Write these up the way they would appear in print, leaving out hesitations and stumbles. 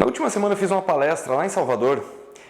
Na última semana eu fiz uma palestra lá em Salvador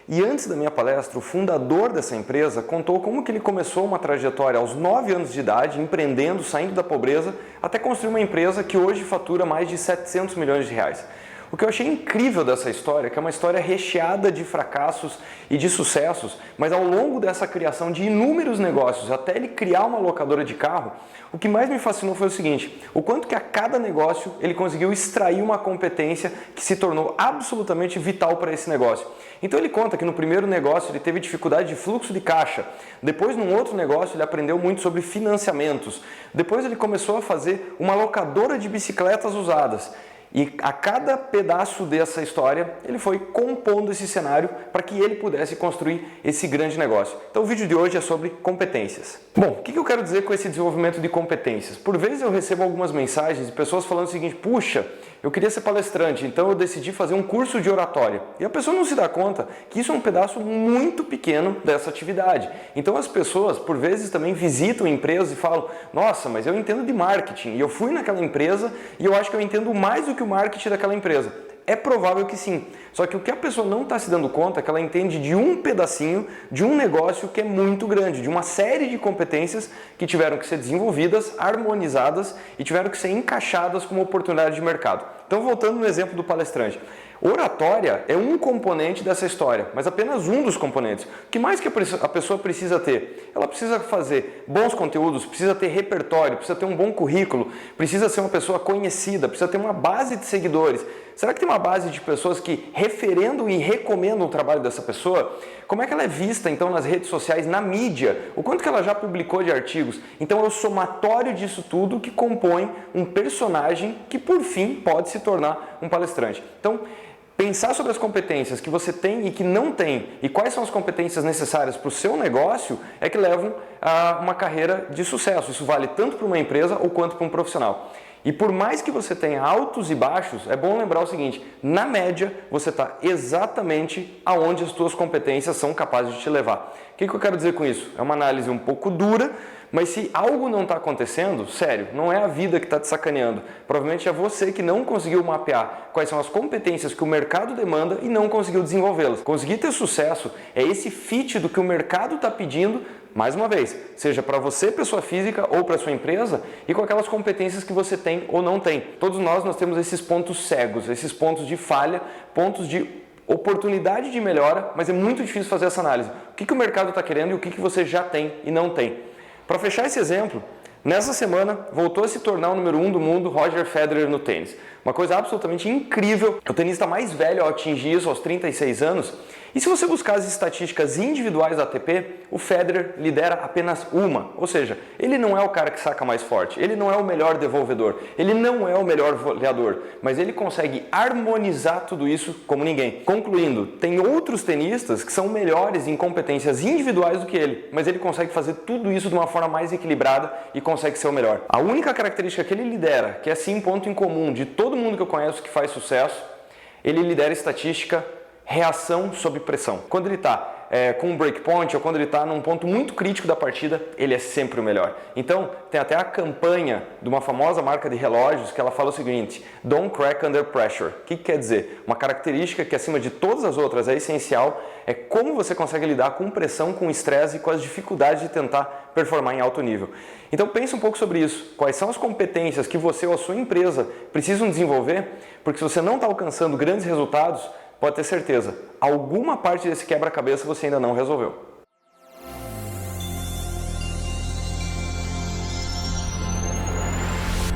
e antes da minha palestra o fundador dessa empresa contou como que ele começou uma trajetória aos 9 anos de idade, empreendendo, saindo da pobreza, até construir uma empresa que hoje fatura mais de 700 milhões de reais. O que eu achei incrível dessa história é que é uma história recheada de fracassos e de sucessos, mas ao longo dessa criação de inúmeros negócios, até ele criar uma locadora de carro, o que mais me fascinou foi o seguinte: o quanto que a cada negócio ele conseguiu extrair uma competência que se tornou absolutamente vital para esse negócio. Então ele conta que no primeiro negócio ele teve dificuldade de fluxo de caixa, depois num outro negócio ele aprendeu muito sobre financiamentos, depois ele começou a fazer uma locadora de bicicletas usadas. E a cada pedaço dessa história, ele foi compondo esse cenário para que ele pudesse construir esse grande negócio. Então o vídeo de hoje é sobre competências. Bom, o que eu quero dizer com esse desenvolvimento de competências? Por vezes eu recebo algumas mensagens de pessoas falando o seguinte: puxa, eu queria ser palestrante, então eu decidi fazer um curso de oratória. E a pessoa não se dá conta que isso é um pedaço muito pequeno dessa atividade. Então as pessoas, por vezes, também visitam empresas e falam: nossa, mas eu entendo de marketing, e eu fui naquela empresa e eu acho que eu entendo mais do que o marketing daquela empresa. É provável que sim, só que o que a pessoa não está se dando conta é que ela entende de um pedacinho de um negócio que é muito grande, de uma série de competências que tiveram que ser desenvolvidas, harmonizadas e tiveram que ser encaixadas como oportunidade de mercado. Então, voltando no exemplo do palestrante, oratória é um componente dessa história, mas apenas um dos componentes. O que mais que a pessoa precisa ter? Ela precisa fazer bons conteúdos, precisa ter repertório, precisa ter um bom currículo, precisa ser uma pessoa conhecida, precisa ter uma base de seguidores. Será que tem uma base de pessoas que referendam e recomendam o trabalho dessa pessoa? Como é que ela é vista, então, nas redes sociais, na mídia? O quanto que ela já publicou de artigos? Então, é o somatório disso tudo que compõe um personagem que, por fim, pode se tornar um palestrante. Então, pensar sobre as competências que você tem e que não tem e quais são as competências necessárias para o seu negócio é que levam a uma carreira de sucesso. Isso vale tanto para uma empresa ou quanto para um profissional. E por mais que você tenha altos e baixos, é bom lembrar o seguinte: na média você está exatamente aonde as suas competências são capazes de te levar. O que eu quero dizer com isso? É uma análise um pouco dura, mas se algo não está acontecendo, sério, não é a vida que está te sacaneando. Provavelmente é você que não conseguiu mapear quais são as competências que o mercado demanda e não conseguiu desenvolvê-las. Conseguir ter sucesso é esse fit do que o mercado está pedindo, mais uma vez, seja para você, pessoa física, ou para sua empresa, e com aquelas competências que você tem ou não tem. Todos nós temos esses pontos cegos, esses pontos de falha, pontos de oportunidade de melhora, mas é muito difícil fazer essa análise. O que o mercado está querendo e o que você já tem e não tem. Para fechar esse exemplo, nessa semana voltou a se tornar o número 1 do mundo Roger Federer no tênis. Uma coisa absolutamente incrível, é o tenista mais velho a atingir isso aos 36 anos. E se você buscar as estatísticas individuais da ATP, o Federer lidera apenas uma. Ou seja, ele não é o cara que saca mais forte, ele não é o melhor devolvedor, ele não é o melhor voleador, mas ele consegue harmonizar tudo isso como ninguém. Concluindo, tem outros tenistas que são melhores em competências individuais do que ele, mas ele consegue fazer tudo isso de uma forma mais equilibrada e consegue ser o melhor. A única característica que ele lidera, que é sim ponto em comum de todo mundo que eu conheço que faz sucesso, ele lidera estatística reação sob pressão. Quando ele está com um breakpoint ou quando ele está num ponto muito crítico da partida, ele é sempre o melhor. Então, tem até a campanha de uma famosa marca de relógios que ela fala o seguinte: Don't crack under pressure. O que quer dizer? Uma característica que acima de todas as outras é essencial é como você consegue lidar com pressão, com estresse e com as dificuldades de tentar performar em alto nível. Então pense um pouco sobre isso. Quais são as competências que você ou a sua empresa precisam desenvolver? Porque se você não está alcançando grandes resultados, pode ter certeza, alguma parte desse quebra-cabeça você ainda não resolveu.